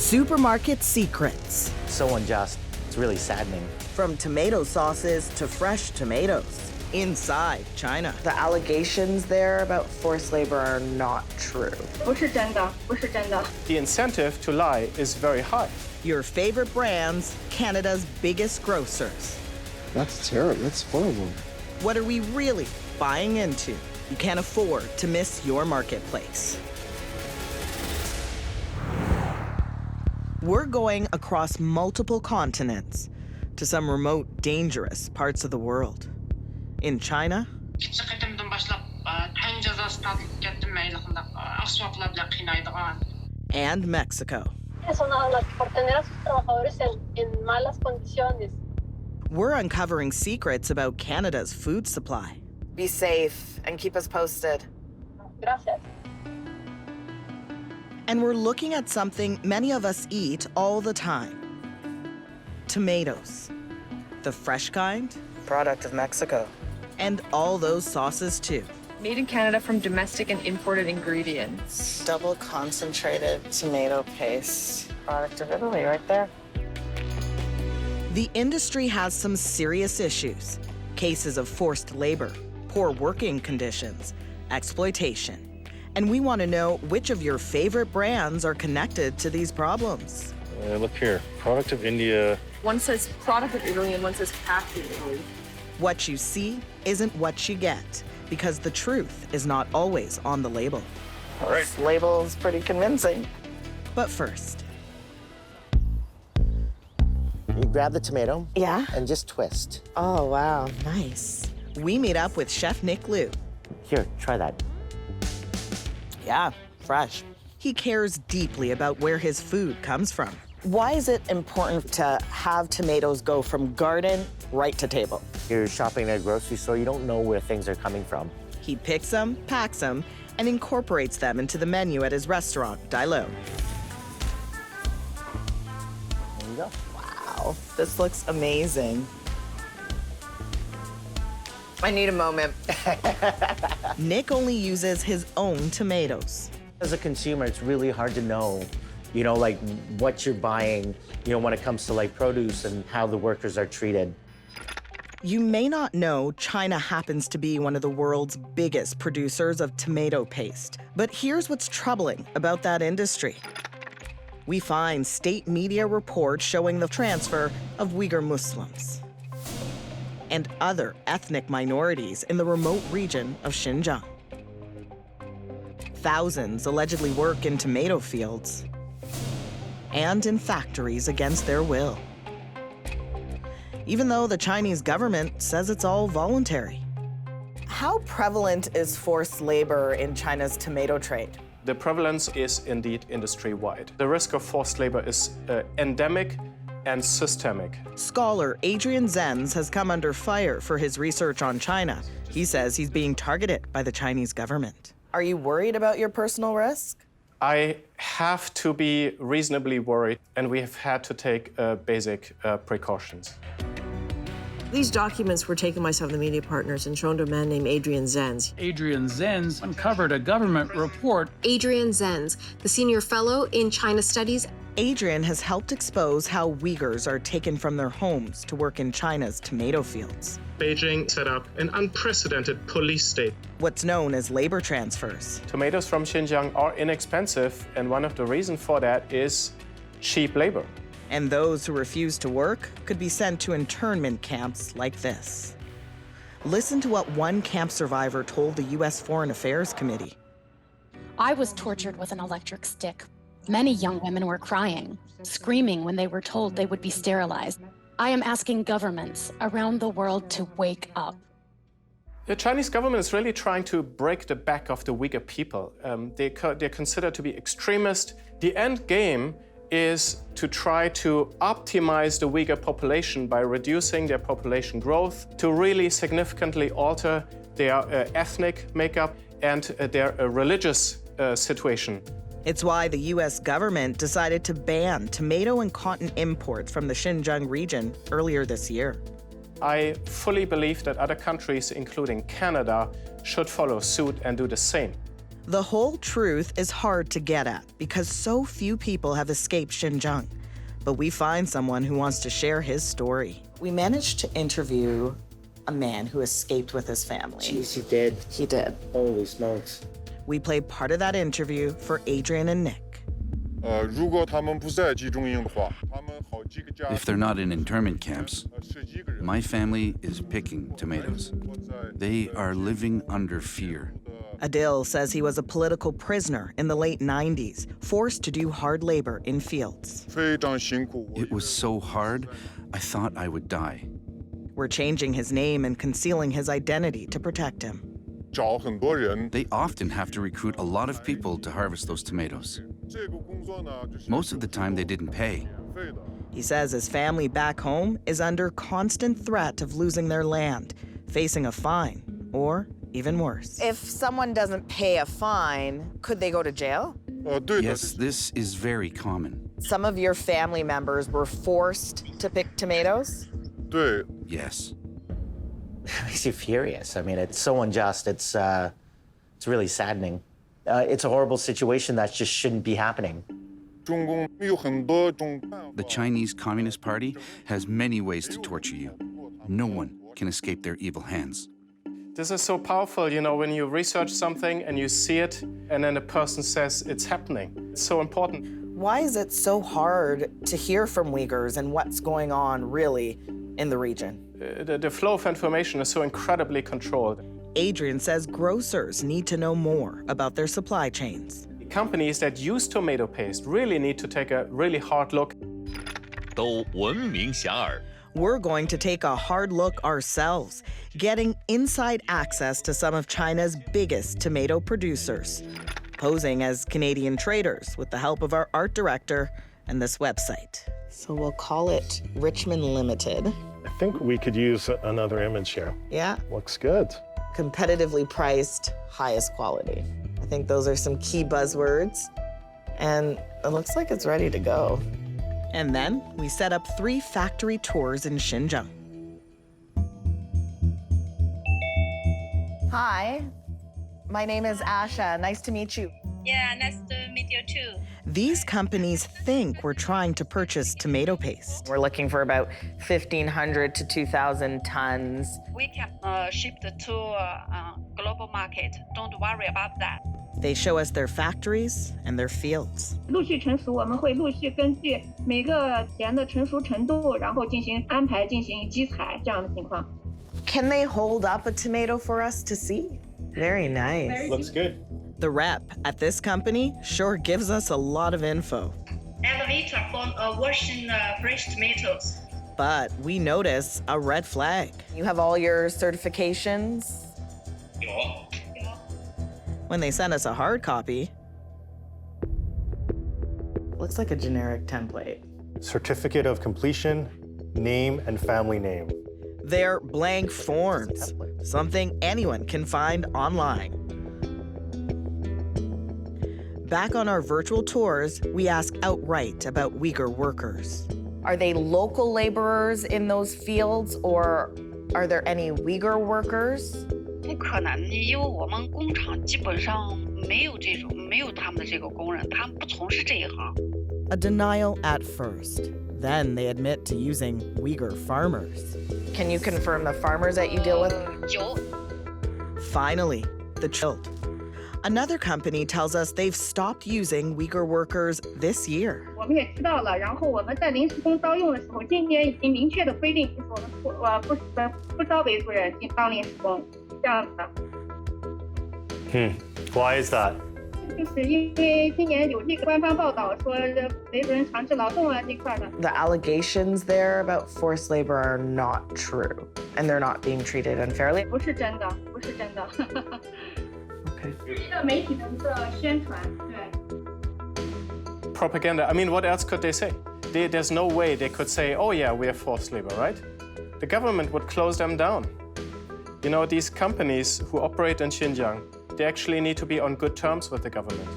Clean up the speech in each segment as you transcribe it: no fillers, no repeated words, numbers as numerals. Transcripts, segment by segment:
Supermarket secrets. So unjust. It's really saddening. From tomato sauces to fresh tomatoes. Inside China. The allegations there about forced labor are not true. 不是真的，不是真的。 The incentive to lie is very high. Your favorite brands, Canada's biggest grocers. That's terrible. That's horrible. What are we really buying into? You can't afford to miss your marketplace. We're going across multiple continents to some remote, dangerous parts of the world. In China and Mexico. We're uncovering secrets about Canada's food supply. Be safe and keep us posted. Gracias. And we're looking at something many of us eat all the time. Tomatoes. The fresh kind, Product of Mexico. and all those sauces too. Made in Canada from domestic and imported ingredients. Double concentrated tomato paste. Product of Italy right there. The industry has some serious issues. Cases of forced labor, poor working conditions, exploitation. And we want to know which of your favorite brands are connected to these problems. Look here, product of India. One says product of Italy and one says packed in Italy. What you see isn't what you get, because the truth is not always on the label. All right. This label's pretty convincing. But first, You grab the tomato Yeah? and just twist. Oh, wow. Nice. we meet up with Chef Nick Liu. Here, try that. Yeah, fresh. He cares deeply about where his food comes from. Why is it important to have tomatoes go from garden right to table? You're shopping at a grocery store, you don't know where things are coming from. He picks them, packs them, and incorporates them into the menu at his restaurant, Dailo. There you go. Wow, this looks amazing. I need a moment. Nick only uses his own tomatoes. As a consumer, it's really hard to know, like what you're buying, when it comes to like produce and how the workers are treated. You may not know China happens to be one of the world's biggest producers of tomato paste. But here's what's troubling about that industry. We find state media reports showing the transfer of Uyghur Muslims and other ethnic minorities in the remote region of Xinjiang. Thousands allegedly work in tomato fields and in factories against their will, even though the Chinese government says it's all voluntary. How prevalent is forced labor in China's tomato trade? The prevalence is indeed industry-wide. The risk of forced labor is endemic and systemic. Scholar Adrian Zenz has come under fire for his research on China. He says he's being targeted by the Chinese government. Are you worried about your personal risk? I have to be reasonably worried, and we have had to take basic precautions. These documents were taken by some of the media partners and shown to a man named Adrian Zenz. Adrian Zenz uncovered a government report. Adrian Zenz, the senior fellow in China Studies. Adrian has helped expose how Uyghurs are taken from their homes to work in China's tomato fields. Beijing set up an unprecedented police state. What's known as labor transfers. Tomatoes from Xinjiang are inexpensive, and one of the reasons for that is cheap labor. And those who refuse to work could be sent to internment camps like this. Listen to what one camp survivor told the U.S. Foreign Affairs Committee. I was tortured with an electric stick. Many young women were crying, screaming when they were told they would be sterilized. I am asking governments around the world to wake up. The Chinese government is really trying to break the back of the Uyghur people. They're considered to be extremist. The end game is to try to optimize the Uyghur population by reducing their population growth, to really significantly alter their ethnic makeup and their religious situation. It's why the U.S. government decided to ban tomato and cotton imports from the Xinjiang region earlier this year. I fully believe that other countries, including Canada, should follow suit and do the same. The whole truth is hard to get at because so few people have escaped Xinjiang. But we find someone who wants to share his story. We managed to interview a man who escaped with his family. Jeez, he did. He did. Holy smokes. We played part of that interview for Adrian and Nick. If they're not in internment camps, my family is picking tomatoes. They are living under fear. Adil says he was a political prisoner in the late 90s, forced to do hard labor in fields. It was so hard, I thought I would die. We're changing his name and concealing his identity to protect him. They often have to recruit a lot of people to harvest those tomatoes. Most of the time, they didn't pay. He says his family back home is under constant threat of losing their land, facing a fine, or even worse. If someone doesn't pay a fine, could they go to jail? Yes, this is very common. Some of your family members were forced to pick tomatoes? Yes. It makes you furious. I mean, it's so unjust. It's really saddening. It's a horrible situation that just shouldn't be happening. The Chinese Communist Party has many ways to torture you. No one can escape their evil hands. This is so powerful, you know, when you research something and you see it, and then a person says it's happening. It's so important. Why is it so hard to hear from Uyghurs and what's going on really in the region? The flow of information is so incredibly controlled. Adrian says grocers need to know more about their supply chains. Companies that use tomato paste really need to take a really hard look. We're going to take a hard look ourselves, getting inside access to some of China's biggest tomato producers, posing as Canadian traders with the help of our art director and this website. So we'll call it Richmond Limited. I think we could use another image here. Yeah. Looks good. Competitively priced, highest quality. I think those are some key buzzwords. And it looks like it's ready to go. And then we set up 3 factory tours in Xinjiang. Hi, my name is Asha. Nice to meet you. Yeah, nice to meet you too. These companies think we're trying to purchase tomato paste. We're looking for about 1,500 to 2,000 tons. We can ship it to global market. Don't worry about that. They show us their factories and their fields. 陆续成熟，我们会陆续根据每个田的成熟程度，然后进行安排、进行集采这样的情况。Can they hold up a tomato for us to see? Very nice. Looks good. The rep at this company sure gives us a lot of info. Elevator for washing fresh tomatoes. But we notice a red flag. You have all your certifications? When they send us a hard copy, looks like a generic template. Certificate of completion, name and family name. They're blank forms, something anyone can find online. Back on our virtual tours, we ask outright about Uyghur workers. Are they local laborers in those fields, or are there any Uyghur workers? 不可能，因为我们工厂基本上没有他们的这个工人，他们不从事这一行。 A denial at first. Then they admit to using Uyghur farmers. Can you confirm the farmers that you deal with? 有。 Finally, the chilled. Another company tells us they've stopped using Uyghur workers this year. 我们也知道了，然后我们在临时工招用的时候，今年已经明确的规定，就是我们不招维族人当临时工，这样子的。Why is that? 就是因为今年有这个官方报道说维族人强制劳动啊这块的。 The allegations there about forced labor are not true, and they're not being treated unfairly. 不是真的，不是真的。 Okay. 一个媒体的一个宣传，对。 Propaganda. I mean, what else could they say? There's no way they could say, oh yeah, we are forced labor, right? The government would close them down. You know, these companies who operate in Xinjiang, they actually need to be on good terms with the government.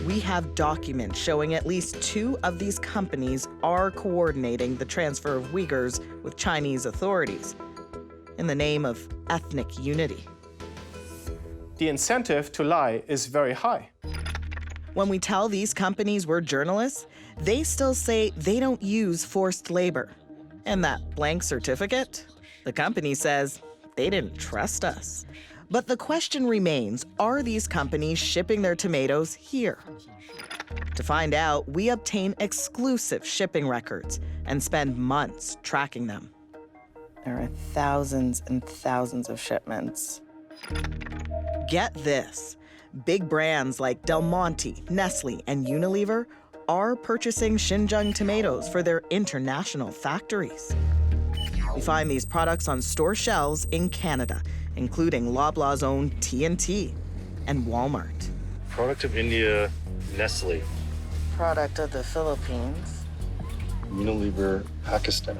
We have documents showing at least 2 of these companies are coordinating the transfer of Uyghurs with Chinese authorities in the name of ethnic unity. the incentive to lie is very high. When we tell these companies we're journalists, they still say they don't use forced labor. And that blank certificate? The company says they didn't trust us. But the question remains, are these companies shipping their tomatoes here? To find out, we obtain exclusive shipping records and spend months tracking them. There are thousands and thousands of shipments. Get this. Big brands like Del Monte, Nestle, and Unilever are purchasing Xinjiang tomatoes for their international factories. We find these products on store shelves in Canada, including Loblaw's own T&T and Walmart. Product of India, Nestle. Product of the Philippines. Unilever, Pakistan.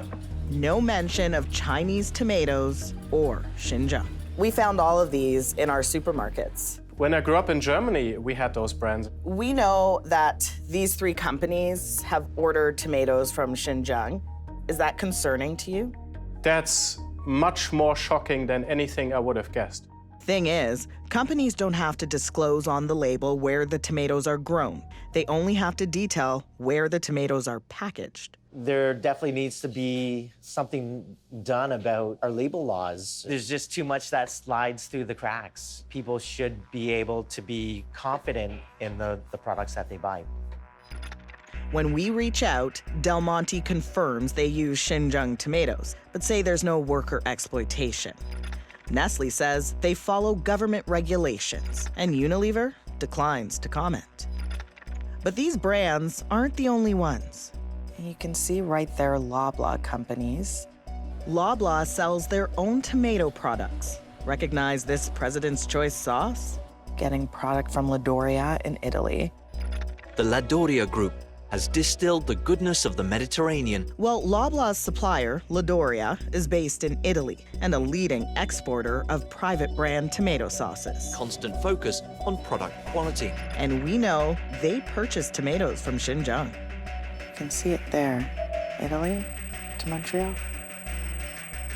No mention of Chinese tomatoes or Xinjiang. We found all of these in our supermarkets. When I grew up in Germany, we had those brands. We know that these 3 companies have ordered tomatoes from Xinjiang. Is that concerning to you? That's much more shocking than anything I would have guessed. Thing is, companies don't have to disclose on the label where the tomatoes are grown. They only have to detail where the tomatoes are packaged. There definitely needs to be something done about our label laws. There's just too much that slides through the cracks. People should be able to be confident in the products that they buy. When we reach out, Del Monte confirms they use Xinjiang tomatoes, but say there's no worker exploitation. Nestle says they follow government regulations, and Unilever declines to comment. But these brands aren't the only ones. You can see right there Loblaw companies. Loblaw sells their own tomato products. Recognize this President's Choice sauce? Getting product from Ladoria in Italy. The Ladoria Group has distilled the goodness of the Mediterranean. Well, Loblaw's supplier, Ladoria, is based in Italy and a leading exporter of private brand tomato sauces. Constant focus on product quality. And we know they purchase tomatoes from Xinjiang. You can see it there. Italy to Montreal.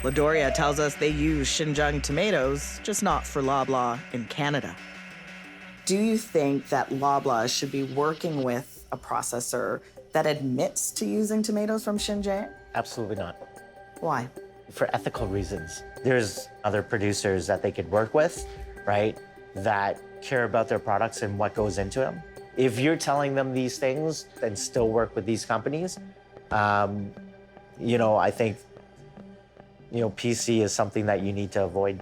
Ladoria tells us they use Xinjiang tomatoes, just not for Loblaw in Canada. Do you think that Loblaw should be working with a processor that admits to using tomatoes from Xinjiang? Absolutely not. Why? For ethical reasons. There's other producers that they could work with, right, that care about their products and what goes into them. If you're telling them these things and still work with these companies, I think, PC is something that you need to avoid.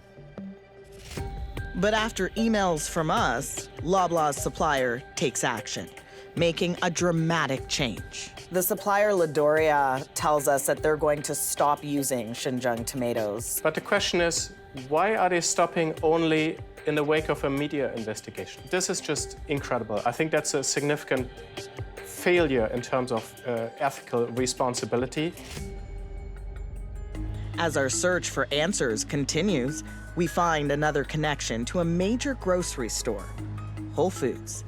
But after emails from us, Loblaw's supplier takes action, making a dramatic change. The supplier Ladoria tells us that they're going to stop using Xinjiang tomatoes. But the question is, why are they stopping only in the wake of a media investigation? This is just incredible. I think that's a significant failure in terms of ethical responsibility. As our search for answers continues, we find another connection to a major grocery store, Whole Foods.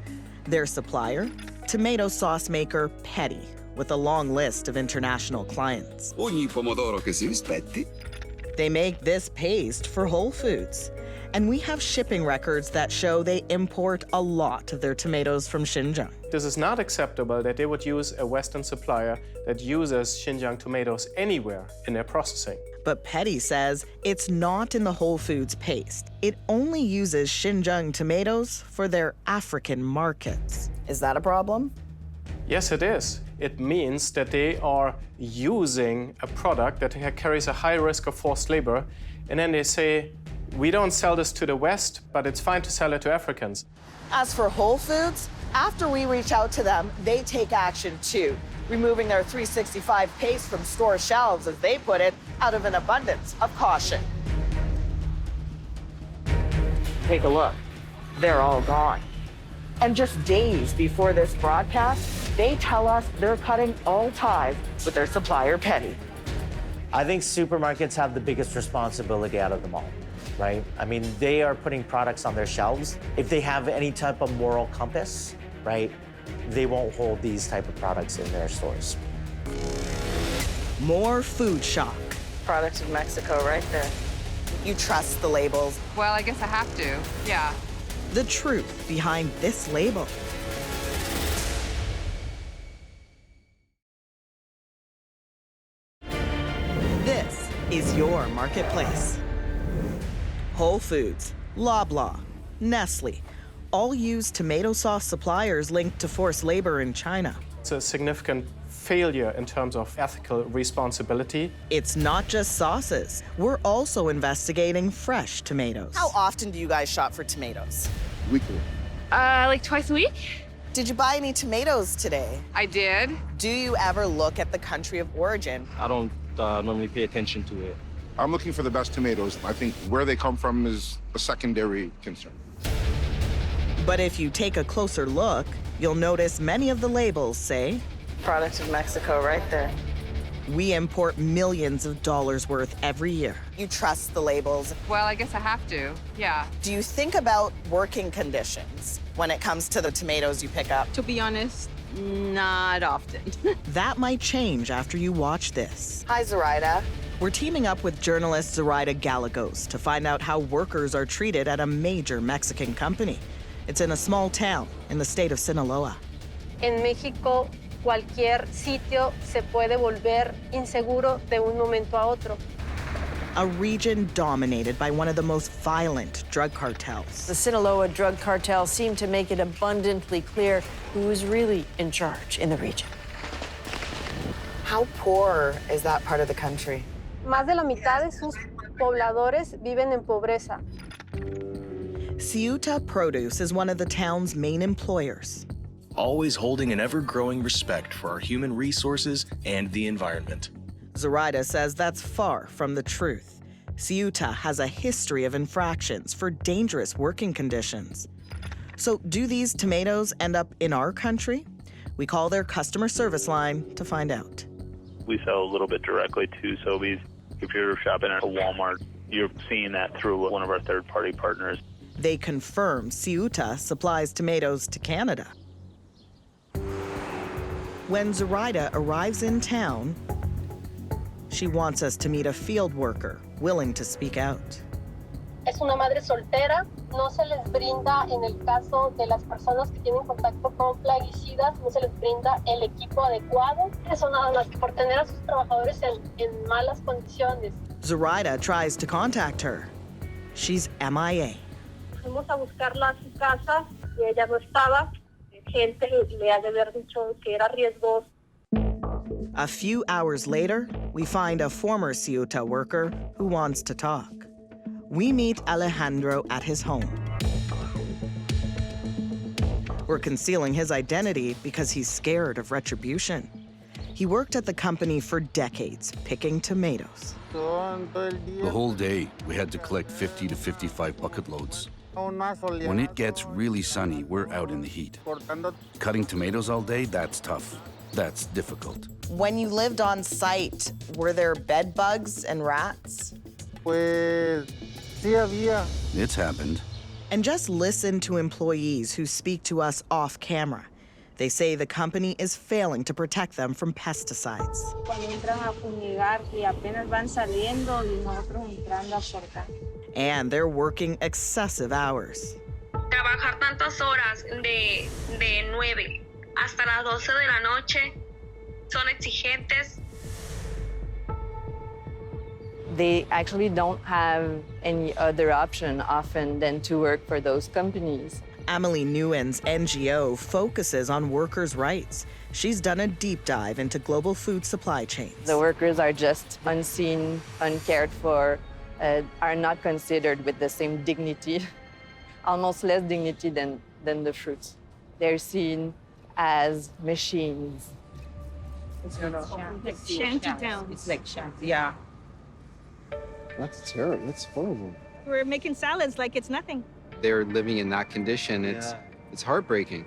Their supplier, tomato sauce maker Petty, with a long list of international clients. Ogni pomodoro che si rispetti. They make this paste for Whole Foods. And we have shipping records that show they import a lot of their tomatoes from Xinjiang. This is not acceptable that they would use a Western supplier that uses Xinjiang tomatoes anywhere in their processing. But Petty says it's not in the Whole Foods paste. It only uses Xinjiang tomatoes for their African markets. Is that a problem? Yes, it is. It means that they are using a product that carries a high risk of forced labor, and then they say, we don't sell this to the West, but it's fine to sell it to Africans. As for Whole Foods, after we reach out to them, they take action too, removing their 365 paste from store shelves, as they put it, out of an abundance of caution. Take a look. They're all gone. And just days before this broadcast, they tell us they're cutting all ties with their supplier, Petty. I think supermarkets have the biggest responsibility out of them all, right? I mean, they are putting products on their shelves. If they have any type of moral compass, right, they won't hold these type of products in their stores. More food shock. Products of Mexico right there. You trust the labels? Well, I guess I have to, yeah. the truth behind this label. This is your marketplace. Whole Foods, Loblaw, Nestle, all use tomato sauce suppliers linked to forced labor in China. It's a significant failure in terms of ethical responsibility. It's not just sauces. We're also investigating fresh tomatoes. How often do you guys shop for tomatoes? Weekly. Like twice a week? Did you buy any tomatoes today? I did. Do you ever look at the country of origin? I don't normally pay attention to it. I'm looking for the best tomatoes. I think where they come from is a secondary concern. But if you take a closer look, you'll notice many of the labels say, Product of Mexico right there. we import millions of dollars worth every year. You trust the labels. Well, I guess I have to, yeah. Do you think about working conditions when it comes to the tomatoes you pick up? To be honest, not often. That might change after you watch this. Hi, Zoraida. We're teaming up with journalist Zoraida Gallegos to find out how workers are treated at a major Mexican company. It's in a small town in the state of Sinaloa. En México, cualquier sitio se puede volver inseguro de un momento a otro. A region dominated by one of the most violent drug cartels. The Sinaloa drug cartel seemed to make it abundantly clear who was really in charge in the region. How poor is that part of the country? Más de la mitad de sus pobladores viven en pobreza. Ceuta Produce is one of the town's main employers. Always holding an ever-growing respect for our human resources and the environment. Zoraida says that's far from the truth. Ceuta has a history of infractions for dangerous working conditions. So do these tomatoes end up in our country? We call their customer service line to find out. We sell a little bit directly to Sobeys. If you're shopping at a Walmart, you're seeing that through one of our third-party partners. They confirm Ceuta supplies tomatoes to Canada. When Zoraida arrives in town, she wants us to meet a field worker willing to speak out. Es una madre soltera, no se les brinda en el caso de las personas que tienen contacto con plaguicidas, no se les brinda el equipo adecuado. Eso nada más que por tener a sus trabajadores en malas condiciones. Zoraida tries to contact her. She's MIA. Fuimos a buscarla a su casa y ella no estaba. Gente le ha de haber dicho que era riesgoso. A few hours later, we find a former Ceuta worker who wants to talk. We meet Alejandro at his home. We're concealing his identity because he's scared of retribution. He worked at the company for decades, picking tomatoes. The whole day, we had to collect 50 to 55 bucket loads. When it gets really sunny, we're out in the heat. Cutting tomatoes all day, that's tough. That's difficult. When you lived on site, were there bed bugs and rats? It's happened. And just listen to employees who speak to us off camera. They say the company is failing to protect them from pesticides. And they're working excessive hours. Trabajar tantas horas de 9 hasta las 12 de la noche son exigentes. They actually don't have any other option often than to work for those companies. Amelie Nguyen's NGO focuses on workers' rights. She's done a deep dive into global food supply chains. The workers are just unseen, uncared for, are not considered with the same dignity, almost less dignity than the fruits. They're seen as machines. It's like shanty towns. It's like shanty, yeah. That's terrible. That's horrible. We're making salads like it's nothing. They're living in that condition. It's heartbreaking,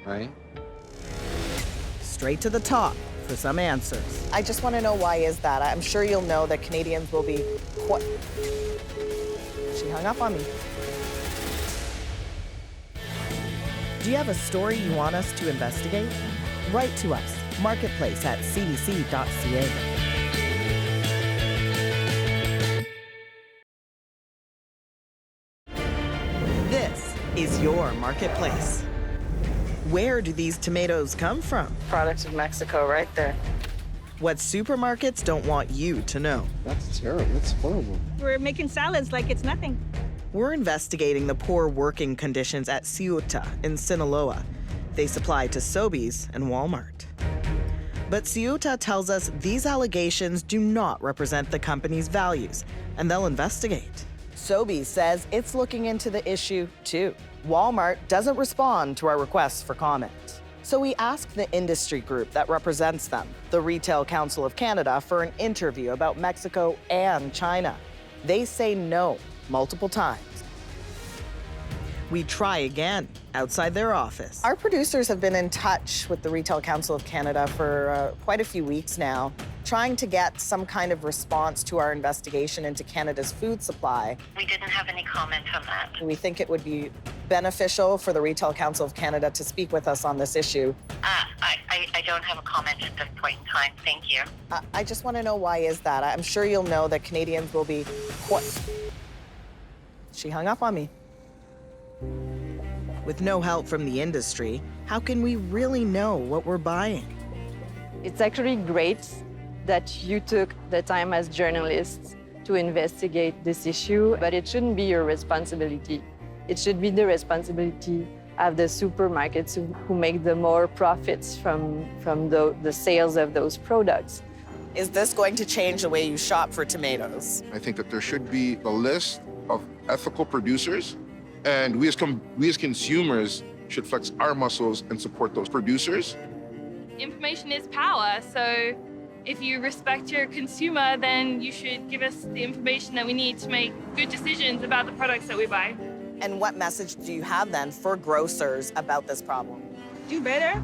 right? Straight to the top for some answers. I just want to know why is that? I'm sure you'll know that Canadians will be quite... She hung up on me. Do you have a story you want us to investigate? Write to us, marketplace@cbc.ca. This is your marketplace. Where do these tomatoes come from? Product of Mexico right there. What supermarkets don't want you to know. That's terrible. That's horrible. We're making salads like it's nothing. We're investigating the poor working conditions at Ceuta in Sinaloa. They supply to Sobeys and Walmart. But Ceuta tells us these allegations do not represent the company's values, and they'll investigate. Sobeys says it's looking into the issue too. Walmart doesn't respond to our requests for comment. So we asked the industry group that represents them, the Retail Council of Canada, for an interview about Mexico and China. They say no multiple times. We try again outside their office. Our producers have been in touch with the Retail Council of Canada for quite a few weeks now, trying to get some kind of response to our investigation into Canada's food supply. We didn't have any comment on that. We think it would be beneficial for the Retail Council of Canada to speak with us on this issue. I don't have a comment at this point in time. Thank you. I just want to know, why is that? I'm sure you'll know that Canadians will be She hung up on me. With no help from the industry, how can we really know what we're buying? It's actually great that you took the time as journalists to investigate this issue, but it shouldn't be your responsibility. It should be the responsibility of the supermarkets who make the more profits from the sales of those products. Is this going to change the way you shop for tomatoes? I think that there should be a list of ethical producers, and we as consumers should flex our muscles and support those producers. Information is power, so if you respect your consumer, then you should give us the information that we need to make good decisions about the products that we buy. And what message do you have then for grocers about this problem? Do better,